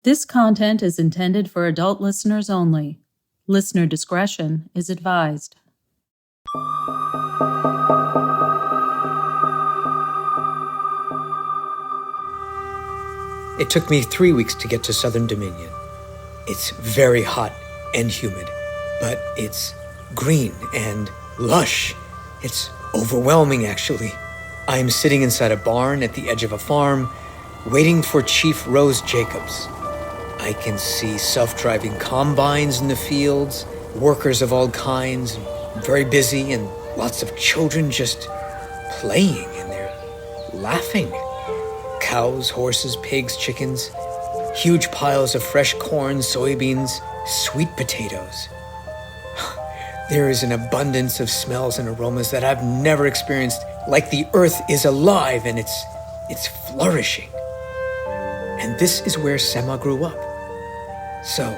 This content is intended for adult listeners only. Listener discretion is advised. It took me 3 weeks to get to Southern Dominion. It's very hot and humid, but it's green and lush. It's overwhelming, actually. I'm sitting inside a barn at the edge of a farm, waiting for Chief Rose Jacobs. I can see self-driving combines in the fields, workers of all kinds, very busy, and lots of children just playing, and they're laughing. Cows, horses, pigs, chickens, huge piles of fresh corn, soybeans, sweet potatoes. There is an abundance of smells and aromas that I've never experienced, like the earth is alive and it's flourishing. And this is where Semha grew up. So,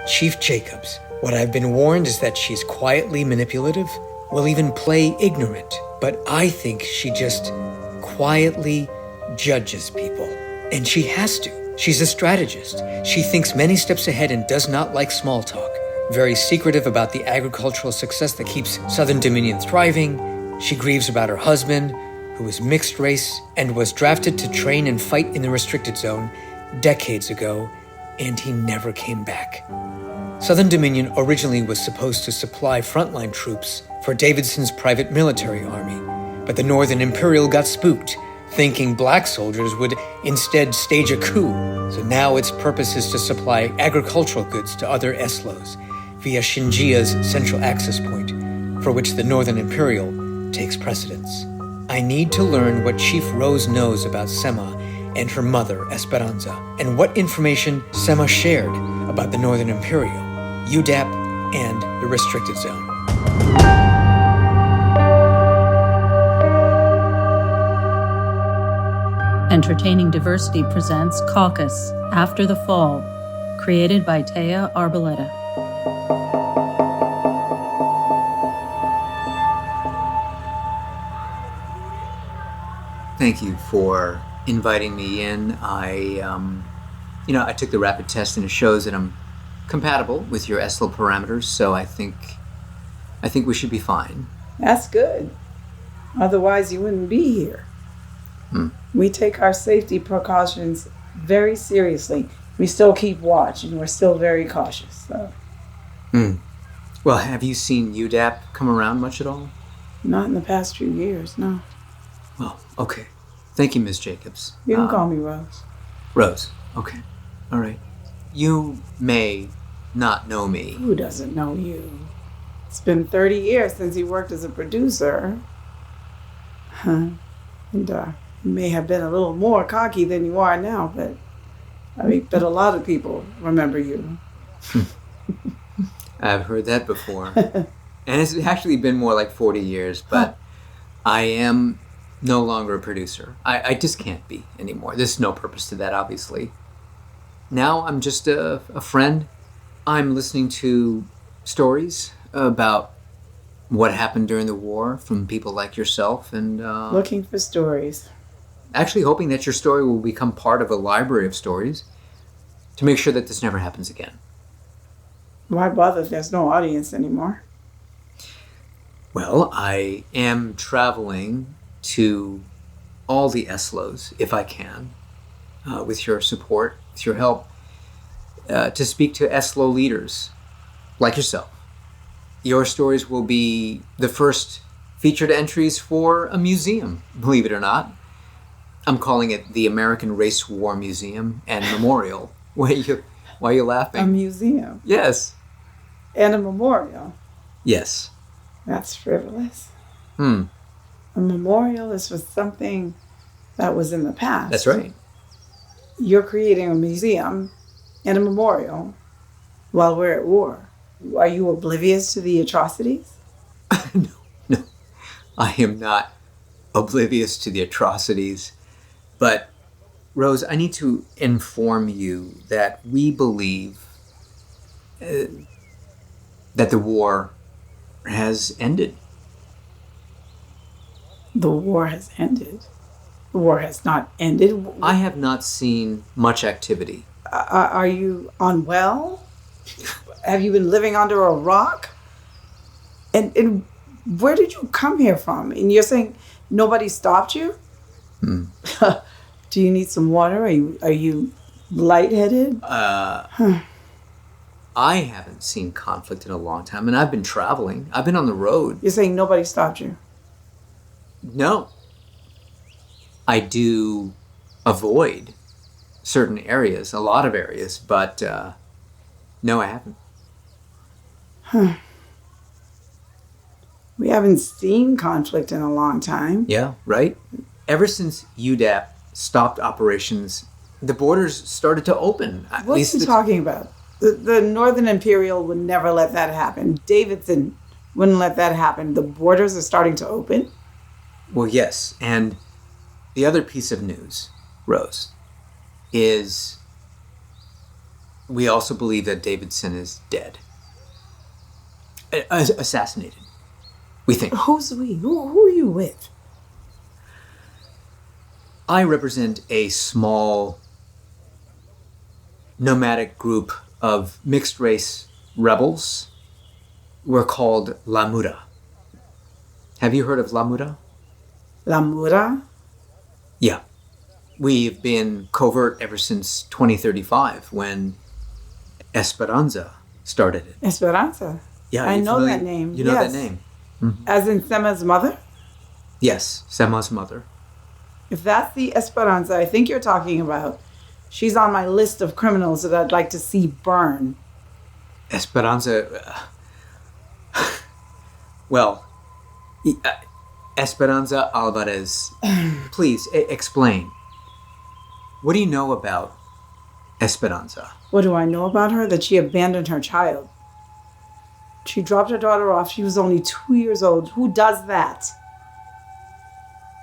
Chief Jacobs, what I've been warned is that she's quietly manipulative, will even play ignorant, but I think she just quietly judges people. And she has to. She's a strategist. She thinks many steps ahead and does not like small talk. Very secretive about the agricultural success that keeps Southern Dominion thriving. She grieves about her husband, who is mixed race and was drafted to train and fight in the restricted zone decades ago, and he never came back. Southern Dominion originally was supposed to supply frontline troops for Davidson's private military army, but the Northern Imperial got spooked, thinking black soldiers would instead stage a coup. So now its purpose is to supply agricultural goods to other Eslos via Shinjia's central access point, for which the Northern Imperial takes precedence. I need to learn what Chief Rose knows about Semha and her mother, Esperanza, and what information Semha shared about the Northern Imperial, UDAP, and the restricted zone. Entertaining Diversity presents Caucus, After the Fall, created by Teja Arboleda. Thank you for inviting me in. I took the rapid test and it shows that I'm compatible with your ESLO parameters, so I think we should be fine. That's good. Otherwise, you wouldn't be here. We take our safety precautions very seriously. We still keep watch, and we're still very cautious. So. Well, have you seen UDAP come around much at all? Not in the past few years, no. Well, okay. Thank you, Ms. Jacobs. You can call me Rose. Rose, okay. All right. You may not know me. Who doesn't know you? It's been 30 years since you worked as a producer. And you may have been a little more cocky than you are now, but a lot of people remember you. I've heard that before. And it's actually been more like 40 years, but I am no longer a producer. I just can't be anymore. There's no purpose to that, obviously. Now I'm just a friend. I'm listening to stories about what happened during the war from people like yourself, and looking for stories. Actually hoping that your story will become part of a library of stories to make sure that this never happens again. Why bother if there's no audience anymore? Well, I am traveling to all the Eslos, if I can, with your support, with your help, to speak to Eslo leaders like yourself. Your stories will be the first featured entries for a museum, believe it or not. I'm calling it the American Race War Museum and Memorial. Why are you laughing? A museum? Yes. And a memorial? Yes. That's frivolous. A memorial is for something that was in the past. That's right. You're creating a museum and a memorial while we're at war. Are you oblivious to the atrocities? No. I am not oblivious to the atrocities. But, Rose, I need to inform you that we believe that the war has ended. The war has ended? The war has not ended? I have not seen much activity Are you unwell? Have you been living under a rock? And where did you come here from? And you're saying nobody stopped you? Do you need some water? Are you lightheaded? I haven't seen conflict in a long time, and I've been traveling. I've been on the road. You're saying nobody stopped you? No. I do avoid certain areas, a lot of areas, but no, I haven't. We haven't seen conflict in a long time. Yeah, right? Ever since UDAP stopped operations, the borders started to open. What are you talking about? The Northern Imperial would never let that happen. Davidson wouldn't let that happen. The borders are starting to open. Well, yes. And the other piece of news, Rose, is we also believe that Davidson is dead. Assassinated, we think. Who's we? Who are you with? I represent a small nomadic group of mixed race rebels. We're called La Mura. Have you heard of La Mura? La Mura? Yeah. We've been covert ever since 2035 when Esperanza started it. Esperanza? Yeah, I know that name. You know Yes. that name? As in Semha's mother? Yes, Semha's mother. If that's the Esperanza I think you're talking about, she's on my list of criminals that I'd like to see burn. Esperanza... well, Esperanza Alvarez, please explain. What do you know about Esperanza? What do I know about her? That she abandoned her child. She dropped her daughter off. She was only 2 years old. Who does that?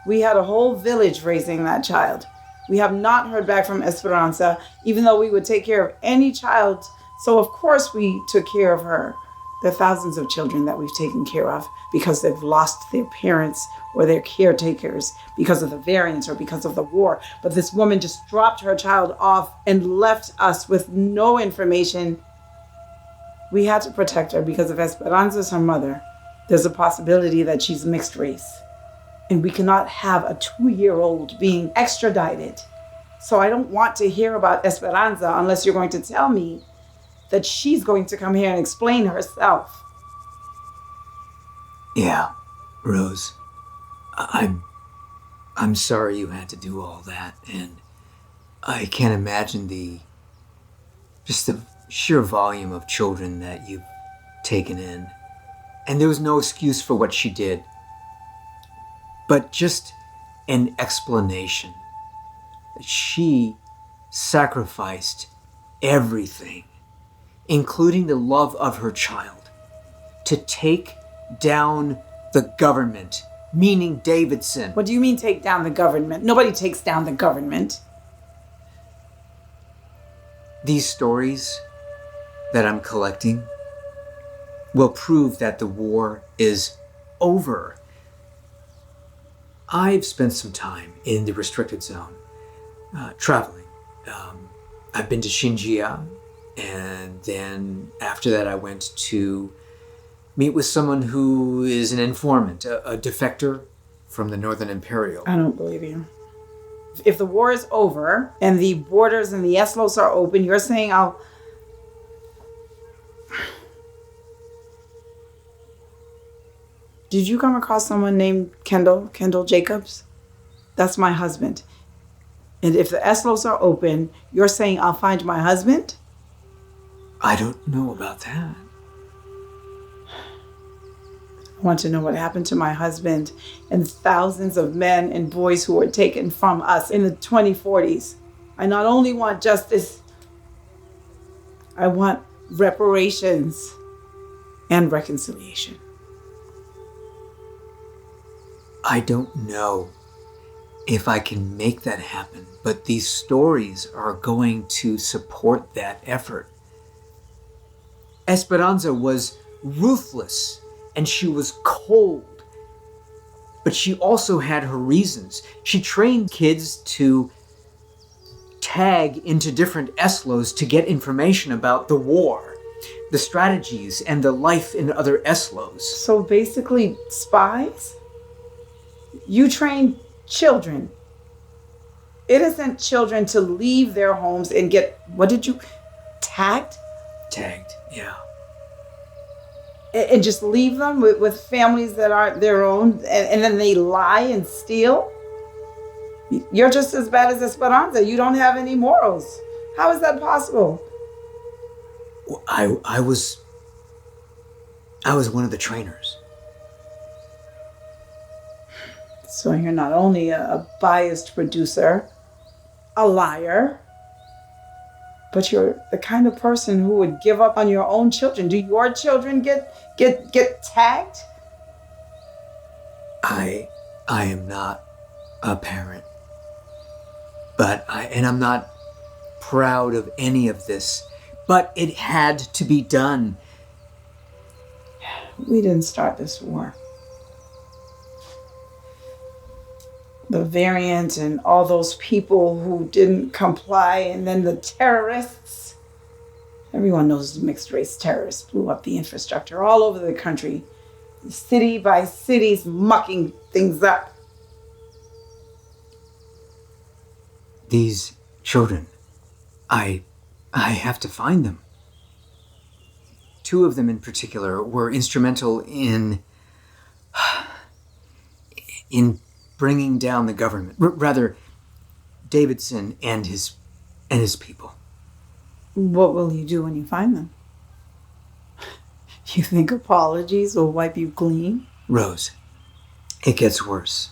We had a whole village raising that child. We have not heard back from Esperanza, even though we would take care of any child. So of course we took care of her. There are thousands of children that we've taken care of because they've lost their parents or their caretakers because of the variants or because of the war. But this woman just dropped her child off and left us with no information. We had to protect her because if Esperanza's her mother, there's a possibility that she's mixed race. And we cannot have a 2-year-old being extradited. So I don't want to hear about Esperanza unless you're going to tell me that she's going to come here and explain herself. Yeah, Rose. I'm sorry you had to do all that, and I can't imagine the sheer volume of children that you've taken in. And there was no excuse for what she did, but just an explanation that she sacrificed everything, including the love of her child, to take down the government, meaning Davidson. What do you mean take down the government? Nobody takes down the government. These stories that I'm collecting will prove that the war is over. I've spent some time in the restricted zone, traveling. I've been to Xinjia, and then after that I went to meet with someone who is an informant, a defector from the Northern Imperial. I don't believe you. If the war is over and the borders and the Eslos are open, you're saying I'll... Did you come across someone named Kendall Jacobs? That's my husband. And if the Eslos are open, you're saying I'll find my husband? I don't know about that. I want to know what happened to my husband and thousands of men and boys who were taken from us in the 2040s. I not only want justice, I want reparations and reconciliation. I don't know if I can make that happen, but these stories are going to support that effort. Esperanza was ruthless and she was cold, but she also had her reasons. She trained kids to tag into different Eslos to get information about the war, the strategies, and the life in other Eslos. So basically, spies? You train children, innocent children, to leave their homes and get, tagged? Tagged, yeah. And just leave them with families that aren't their own, and then they lie and steal? You're just as bad as Esperanza. You don't have any morals. How is that possible? Well, I was one of the trainers. So you're not only a biased producer, a liar, but you're the kind of person who would give up on your own children. Do your children get tagged? I am not a parent. But I'm not proud of any of this. But it had to be done. We didn't start this war. The variant and all those people who didn't comply, and then the terrorists. Everyone knows the mixed race terrorists blew up the infrastructure all over the country, city by cities, mucking things up. These children, I have to find them. 2 of them in particular were instrumental in bringing down the government. Rather, Davidson and his people. What will you do when you find them? You think apologies will wipe you clean? Rose, it gets worse.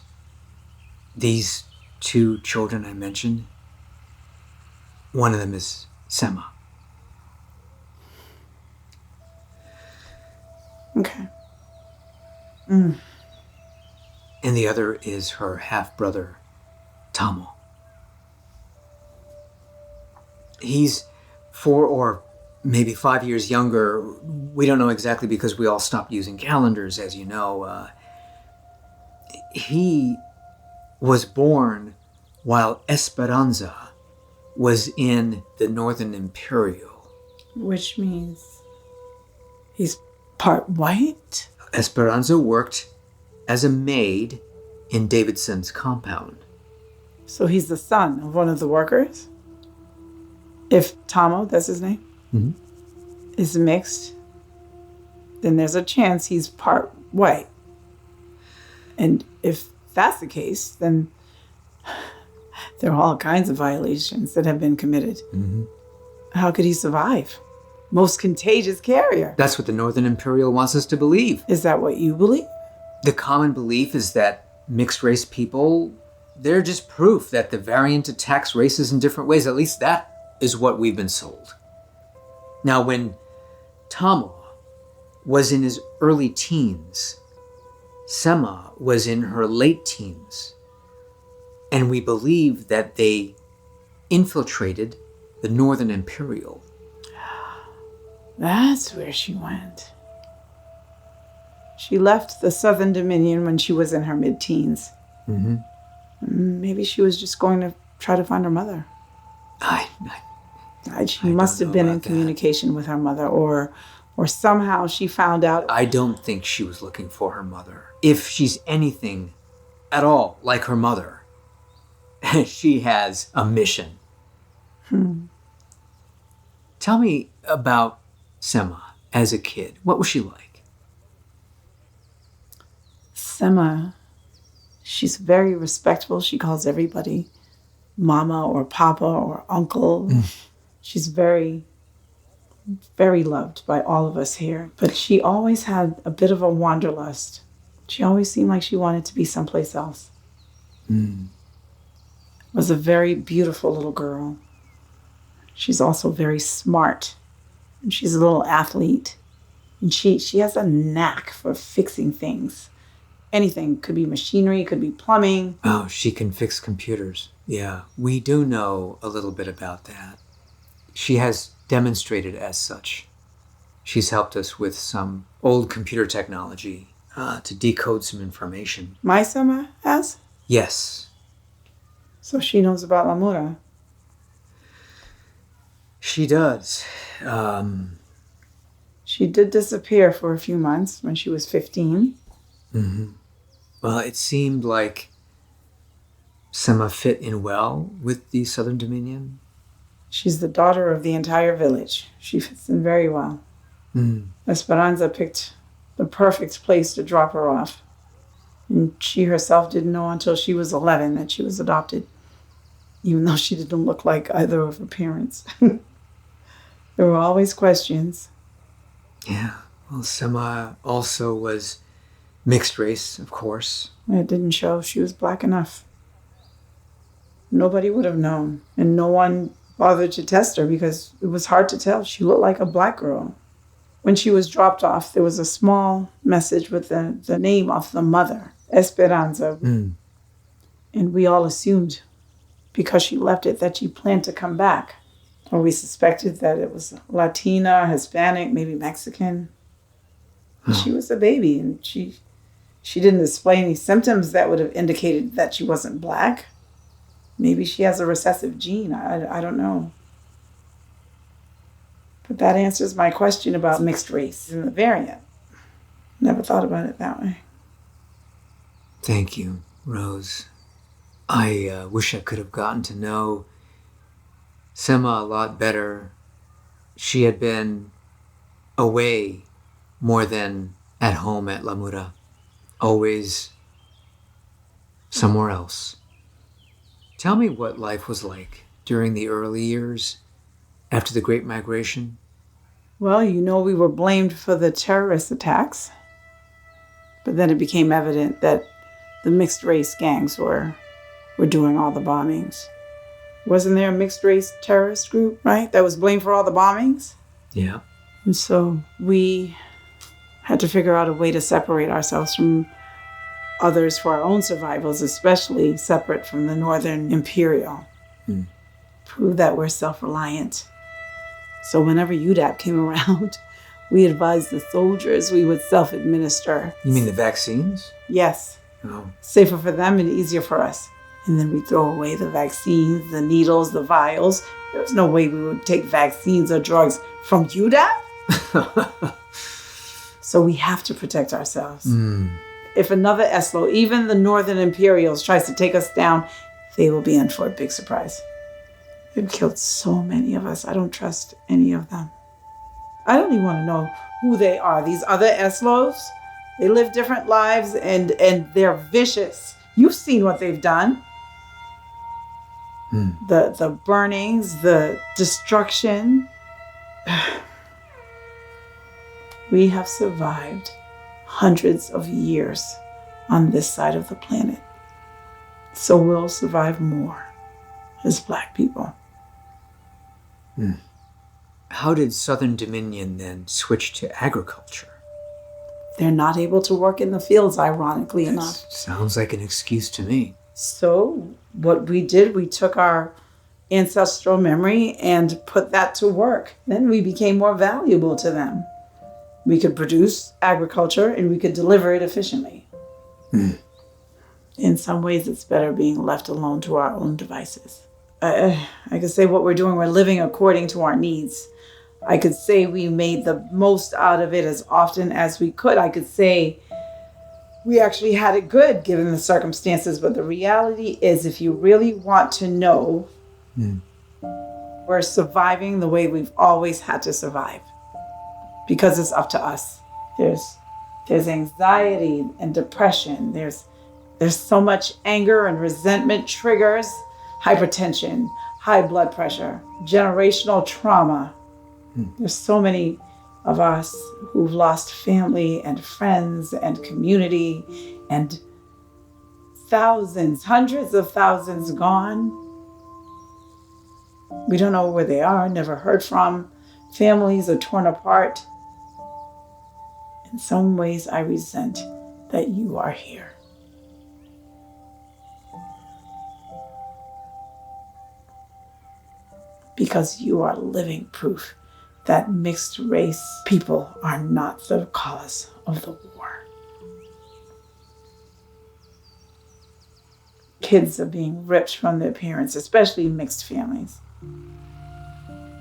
These 2 children I mentioned, one of them is Semha. Okay. And the other is her half-brother, Tamo. He's 4 or maybe 5 years younger. We don't know exactly because we all stopped using calendars, as you know. He was born while Esperanza was in the Northern Imperial. Which means he's part white? Esperanza worked as a maid in Davidson's compound. So he's the son of one of the workers? If Tamo, that's his name, is mixed, then there's a chance he's part white. And if that's the case, then there are all kinds of violations that have been committed. How could he survive? Most contagious carrier. That's what the Northern Imperial wants us to believe. Is that what you believe? The common belief is that mixed race people, they're just proof that the variant attacks races in different ways. At least that is what we've been sold. Now, when Tamo was in his early teens, Semha was in her late teens, and we believe that they infiltrated the Northern Imperial. That's where she went. She left the Southern Dominion when she was in her mid-teens. Maybe she was just going to try to find her mother. She must have been in communication with her mother, or somehow she found out. I don't think she was looking for her mother. If she's anything at all like her mother, she has a mission. Tell me about Semha as a kid. What was she like? Semha, she's very respectful. She calls everybody mama or papa or uncle. She's very, very loved by all of us here. But she always had a bit of a wanderlust. She always seemed like she wanted to be someplace else. Was a very beautiful little girl. She's also very smart. And she's a little athlete. And she has a knack for fixing things. Anything. Could be machinery, could be plumbing. Oh, she can fix computers. Yeah, we do know a little bit about that. She has demonstrated as such. She's helped us with some old computer technology to decode some information. My Semha has? Yes. So she knows about Lamura. She does. She did disappear for a few months when she was 15. Well, it seemed like Semha fit in well with the Southern Dominion. She's the daughter of the entire village. She fits in very well. Esperanza picked the perfect place to drop her off. And she herself didn't know until she was 11 that she was adopted, even though she didn't look like either of her parents. There were always questions. Yeah. Well, Semha also was mixed race, of course. It didn't show she was black enough. Nobody would have known, and no one bothered to test her because it was hard to tell. She looked like a black girl. When she was dropped off, there was a small message with the name of the mother, Esperanza. And we all assumed, because she left it, that she planned to come back. Or we suspected that it was Latina, Hispanic, maybe Mexican. She was a baby, and she didn't display any symptoms that would have indicated that she wasn't black. Maybe she has a recessive gene. I don't know. But that answers my question about mixed race and the variant. Never thought about it that way. Thank you, Rose. I wish I could have gotten to know Semha a lot better. She had been away more than at home at La Mura. Always somewhere else. Tell me what life was like during the early years after the Great Migration. Well, we were blamed for the terrorist attacks. But then it became evident that the mixed race gangs were doing all the bombings. Wasn't there a mixed race terrorist group, right, that was blamed for all the bombings? Yeah. And so we had to figure out a way to separate ourselves from others for our own survivals, especially separate from the Northern Imperial. Prove that we're self-reliant. So whenever UDAP came around, we advised the soldiers we would self-administer. You mean the vaccines? Yes. Oh. Safer for them and easier for us. And then we throw away the vaccines, the needles, the vials. There was no way we would take vaccines or drugs from UDAP. So we have to protect ourselves. If another Eslo, even the Northern Imperials, tries to take us down, they will be in for a big surprise. They've killed so many of us. I don't trust any of them. I don't even want to know who they are. These other Eslos, they live different lives and they're vicious. You've seen what they've done. The burnings, the destruction. We have survived hundreds of years on this side of the planet. So we'll survive more as Black people. How did Southern Dominion then switch to agriculture? They're not able to work in the fields, ironically enough. Sounds like an excuse to me. So what we did, we took our ancestral memory and put that to work. Then we became more valuable to them. We could produce agriculture and we could deliver it efficiently. In some ways, it's better being left alone to our own devices. I could say what we're doing, we're living according to our needs. I could say we made the most out of it as often as we could. I could say we actually had it good given the circumstances. But the reality is, if you really want to know, we're surviving the way we've always had to survive. Because it's up to us. There's anxiety and depression. There's so much anger and resentment triggers, hypertension, high blood pressure, generational trauma. There's so many of us who've lost family and friends and community, and thousands, hundreds of thousands gone. We don't know where they are, never heard from. Families are torn apart. In some ways, I resent that you are here. Because you are living proof that mixed race people are not the cause of the war. Kids are being ripped from their parents, especially mixed families.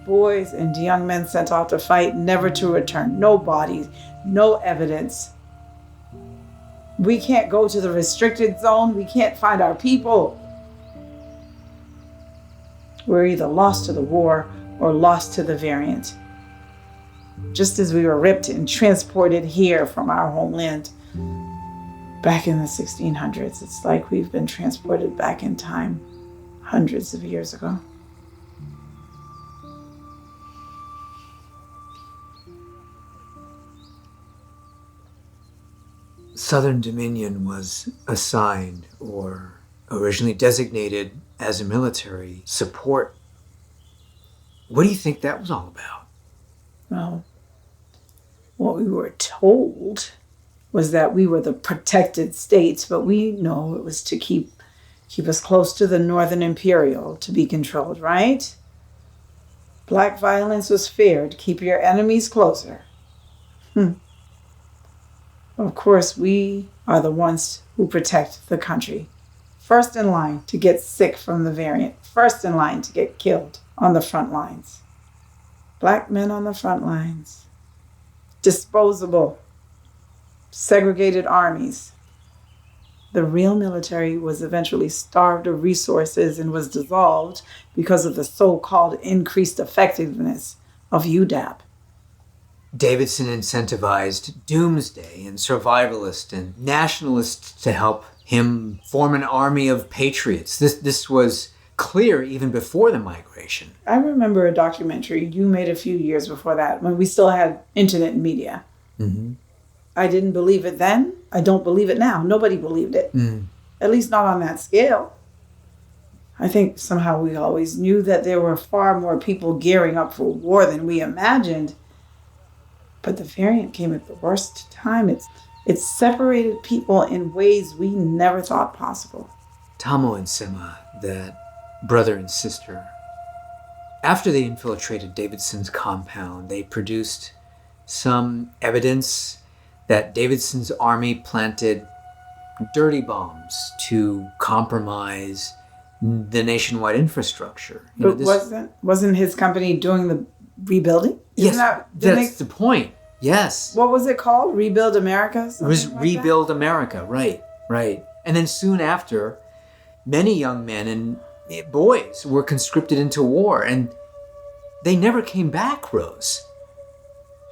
Boys and young men sent off to fight, never to return. No bodies, no evidence. We can't go to the restricted zone. We can't find our people. We're either lost to the war or lost to the variant. Just as we were ripped and transported here from our homeland back in the 1600s, it's like we've been transported back in time hundreds of years ago. Southern Dominion was assigned or originally designated as a military support. What do you think that was all about? Well, what we were told was that we were the protected states, but we know it was to keep us close to the Northern Imperial to be controlled, right? Black violence was feared. Keep your enemies closer. Of course, we are the ones who protect the country. First in line to get sick from the variant. First in line to get killed on the front lines. Black men on the front lines. Disposable. Segregated armies. The real military was eventually starved of resources and was dissolved because of the so-called increased effectiveness of UDAP. Davidson incentivized doomsday and survivalist and nationalists to help him form an army of patriots. This was clear even before the migration. I remember a documentary you made a few years before that when we still had internet and media. Mm-hmm. I didn't believe it then. I don't believe it now. Nobody believed it. At least not on that scale. I think somehow we always knew that there were far more people gearing up for war than we imagined. But the variant came at the worst time. It separated people in ways we never thought possible. Tamo and Semha, that brother and sister, after they infiltrated Davidson's compound, they produced some evidence that Davidson's army planted dirty bombs to compromise the nationwide infrastructure. But wasn't his company doing the rebuilding? Yes, that's the point. Yes. What was it called? Rebuild America? It was Rebuild America, right. And then soon after, many young men and boys were conscripted into war, and they never came back, Rose.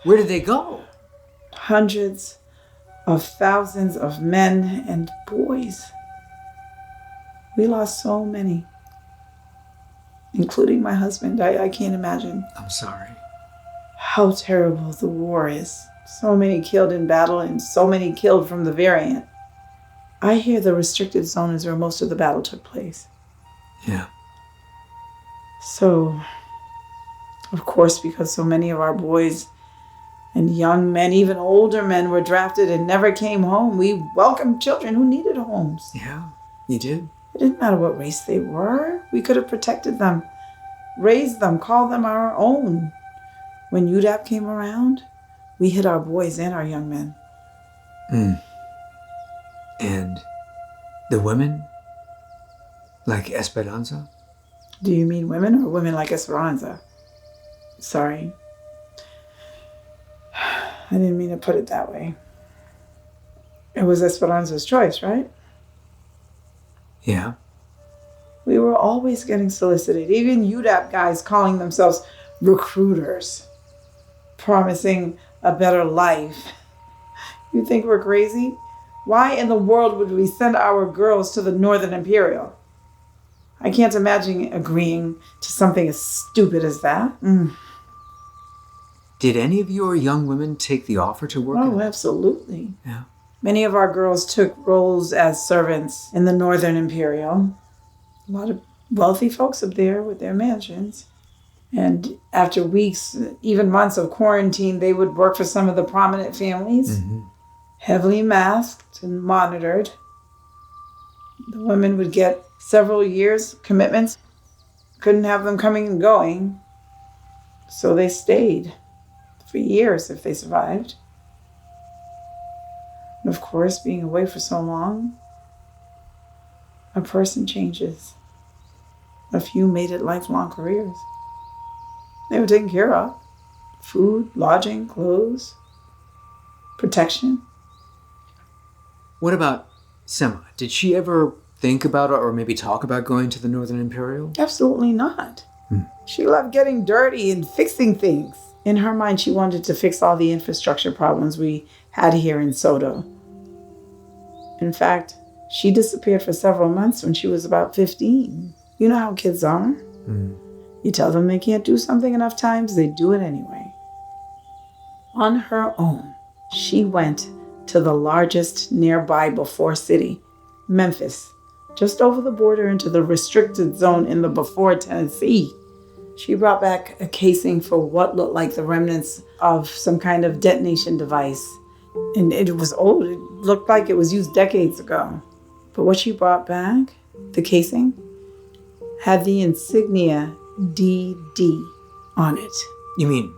Where did they go? Hundreds of thousands of men and boys. We lost so many, including my husband. I can't imagine. I'm sorry. How terrible the war is. So many killed in battle and so many killed from the variant. I hear the restricted zone is where most of the battle took place. Yeah. So, of course, because so many of our boys and young men, even older men, were drafted and never came home, we welcomed children who needed homes. Yeah, you did. It didn't matter what race they were. We could have protected them, raised them, called them our own. When UDAP came around, we hid our boys and our young men. And the women? Like Esperanza? Do you mean women or women like Esperanza? Sorry. I didn't mean to put it that way. It was Esperanza's choice, right? Yeah. We were always getting solicited. Even UDAP guys calling themselves recruiters, promising a better life. You think we're crazy? Why in the world would we send our girls to the Northern Imperial? I can't imagine agreeing to something as stupid as that. Did any of your young women take the offer to work? Oh, absolutely. Yeah. Many of our girls took roles as servants in the Northern Imperial. A lot of wealthy folks up there with their mansions. And after weeks, even months of quarantine, they would work for some of the prominent families, heavily masked and monitored. The women would get several years commitments. Couldn't have them coming and going. So they stayed for years if they survived. And of course, being away for so long, a person changes. A few made it lifelong careers. They were taken care of. Food, lodging, clothes, protection. What about Semha? Did she ever think about or maybe talk about going to the Northern Imperial? Absolutely not. She loved getting dirty and fixing things. In her mind, she wanted to fix all the infrastructure problems we had here in Soto. In fact, she disappeared for several months when she was about 15. You know how kids are. You tell them they can't do something enough times, they do it anyway. On her own, she went to the largest nearby before city, Memphis, just over the border into the restricted zone in the before Tennessee. She brought back a casing for what looked like the remnants of some kind of detonation device. And it was old. It looked like it was used decades ago. But what she brought back, the casing, had the insignia DD on it. You mean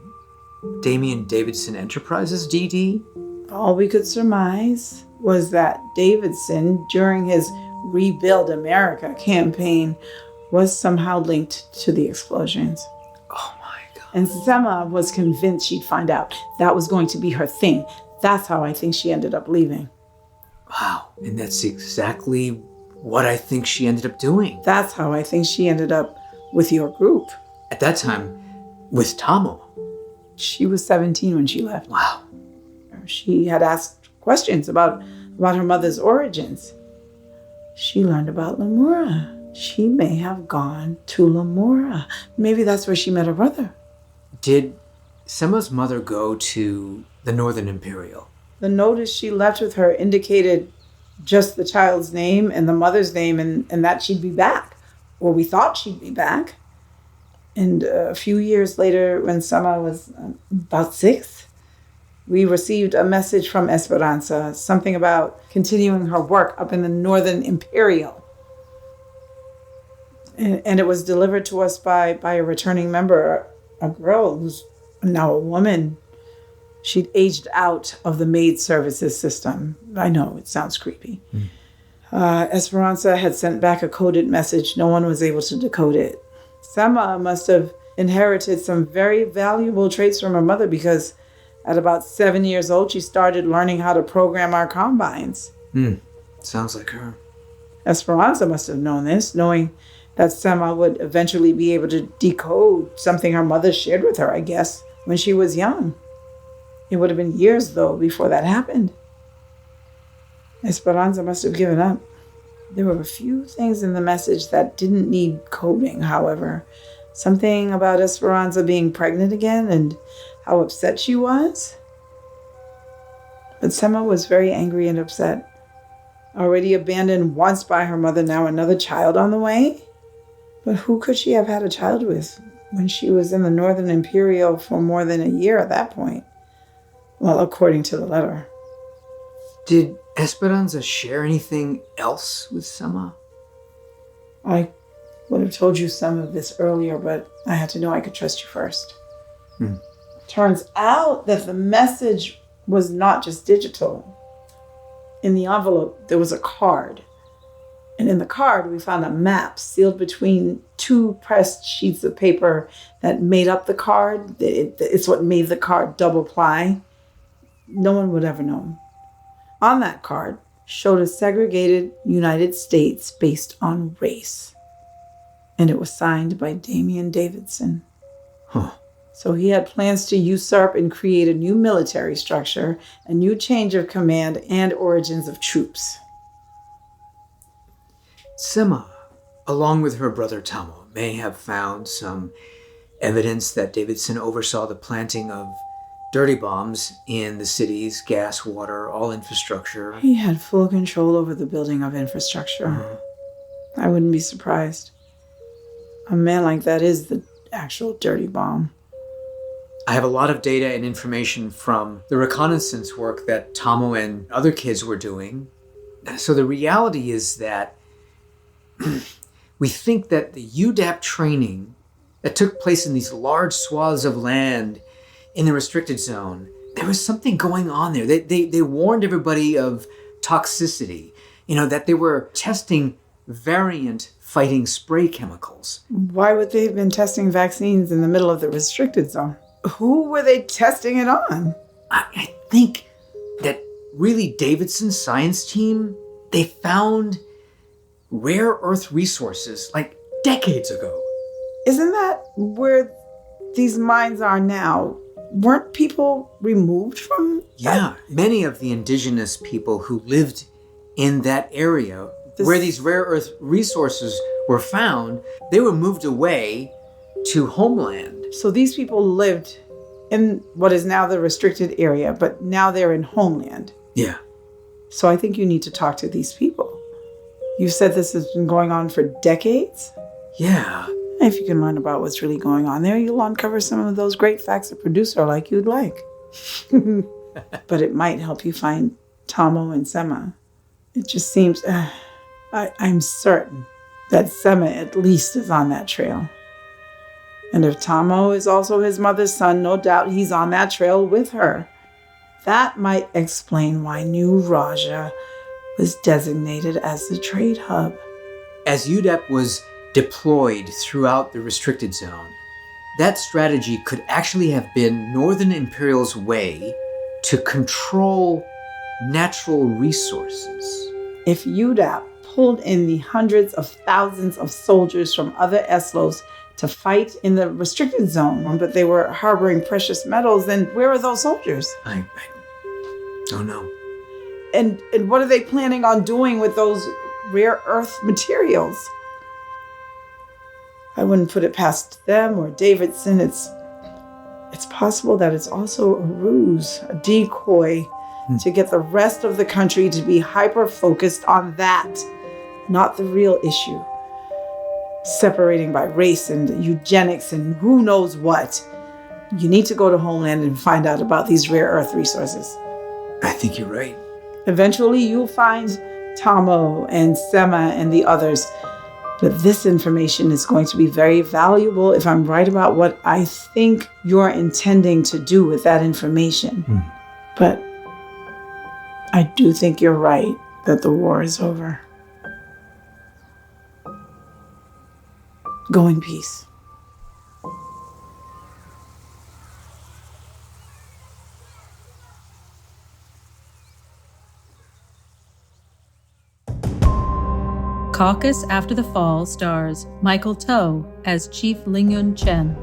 Damien Davidson Enterprises, DD? All we could surmise was that Davidson, during his Rebuild America campaign, was somehow linked to the explosions. Oh my God. And Semha was convinced she'd find out. That was going to be her thing. That's how I think she ended up leaving. Wow. And that's exactly what I think she ended up doing. That's how I think she ended up with your group. At that time, with Tamo. She was 17 when she left. Wow. She had asked questions about her mother's origins. She learned about Lamora. She may have gone to Lamora. Maybe that's where she met her brother. Did Semha's mother go to the Northern Imperial? The notice she left with her indicated just the child's name and the mother's name and that she'd be back. Or we thought she'd be back. And a few years later, when Semha was about 6, we received a message from Esperanza, something about continuing her work up in the Northern Imperial. And it was delivered to us by a returning member, a girl who's now a woman. She'd aged out of the maid services system. I know, it sounds creepy. Esperanza had sent back a coded message. No one was able to decode it. Semha must have inherited some very valuable traits from her mother because at about 7 years old, she started learning how to program our combines. Sounds like her. Esperanza must have known this, knowing that Semha would eventually be able to decode something her mother shared with her, I guess, when she was young. It would have been years, though, before that happened. Esperanza must have given up. There were a few things in the message that didn't need coding, however. Something about Esperanza being pregnant again and how upset she was. But Semha was very angry and upset. Already abandoned once by her mother, now another child on the way? But who could she have had a child with when she was in the Northern Imperial for more than a year at that point? Well, according to the letter. Did Esperanza share anything else with Semha? I would have told you some of this earlier, but I had to know I could trust you first. Turns out that the message was not just digital. In the envelope, there was a card. And in the card, we found a map sealed between 2 pressed sheets of paper that made up the card. It's what made the card double ply. No one would ever know. On that card showed a segregated United States based on race. And it was signed by Damien Davidson. So he had plans to usurp and create a new military structure, a new change of command, and origins of troops. Semha, along with her brother Tamo, may have found some evidence that Davidson oversaw the planting of dirty bombs in the city's gas, water, all infrastructure. He had full control over the building of infrastructure. I wouldn't be surprised. A man like that is the actual dirty bomb. I have a lot of data and information from the reconnaissance work that Tamo and other kids were doing. So the reality is that we think that the UDAP training that took place in these large swaths of land in the restricted zone, there was something going on there. They warned everybody of toxicity, that they were testing variant fighting spray chemicals. Why would they have been testing vaccines in the middle of the restricted zone? Who were they testing it on? I think that really Davidson's science team, they found rare earth resources like decades ago. Isn't that where these mines are now? Weren't people removed from Yeah, many of the indigenous people who lived in that area where these rare earth resources were found, they were moved away to homeland. So these people lived in what is now the restricted area, but now they're in homeland. Yeah. So I think you need to talk to these people. You said this has been going on for decades? Yeah. If you can learn about what's really going on there, you'll uncover some of those great facts a producer like you'd like. But it might help you find Tomo and Semha. It just seems... I'm certain that Semha at least is on that trail. And if Tomo is also his mother's son, no doubt he's on that trail with her. That might explain why New Raja was designated as the trade hub. As UDAP was deployed throughout the restricted zone, that strategy could actually have been Northern Imperial's way to control natural resources. If UDAP pulled in the hundreds of thousands of soldiers from other SLOs to fight in the restricted zone, but they were harboring precious metals, then where are those soldiers? I don't know. And what are they planning on doing with those rare earth materials? I wouldn't put it past them or Davidson. It's possible that it's also a ruse, a decoy to get the rest of the country to be hyper-focused on that, not the real issue. Separating by race and eugenics and who knows what. You need to go to Homeland and find out about these rare earth resources. I think you're right. Eventually, you'll find Tomo and Semha and the others. But this information is going to be very valuable if I'm right about what I think you're intending to do with that information. But I do think you're right that the war is over. Go in peace. Caucus After the Fall stars Michael To as Chief Lingyun Chen,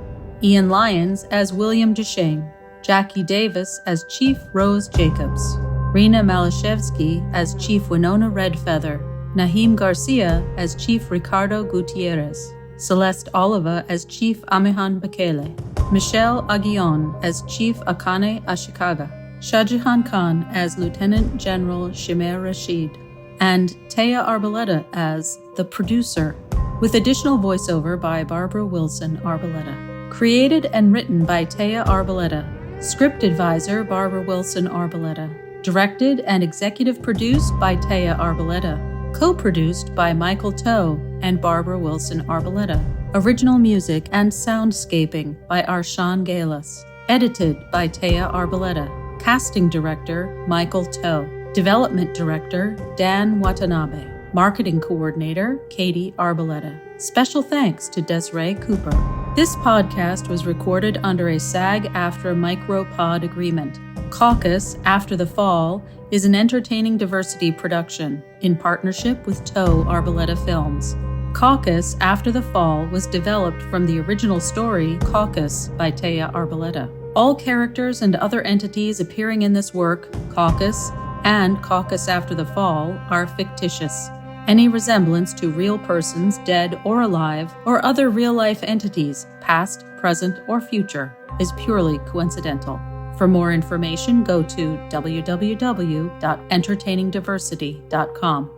Ian Lyons as William Duchesne, Jackie Davis as Chief Rose Jacobs, Rena Malashevsky as Chief Winona Redfeather, Naheem Garcia as Chief Ricardo Gutierrez, Celeste Oliva as Chief Amihan Bekele, Michelle Aguillon as Chief Akane Ashikaga, Shahjahan Khan as Lieutenant General Shimer Rashid, and Teja Arboleda as the producer, with additional voiceover by Barbara Wilson Arboleda. Created and written by Teja Arboleda. Script advisor Barbara Wilson Arboleda. Directed and executive produced by Teja Arboleda. Co-produced by Michael To and Barbara Wilson Arboleda. Original music and soundscaping by Arshan Galas. Edited by Teja Arboleda. Casting director Michael To. Development Director, Dan Watanabe. Marketing Coordinator, Katie Arboleda. Special thanks to Desiree Cooper. This podcast was recorded under a SAG-AFTRA micropod agreement. Caucus After the Fall is an entertaining diversity production in partnership with To Arboleda Films. Caucus After the Fall was developed from the original story Caucus by Teja Arboleda. All characters and other entities appearing in this work, Caucus and Caucus After the Fall, are fictitious. Any resemblance to real persons, dead or alive, or other real-life entities, past, present, or future, is purely coincidental. For more information, go to www.entertainingdiversity.com.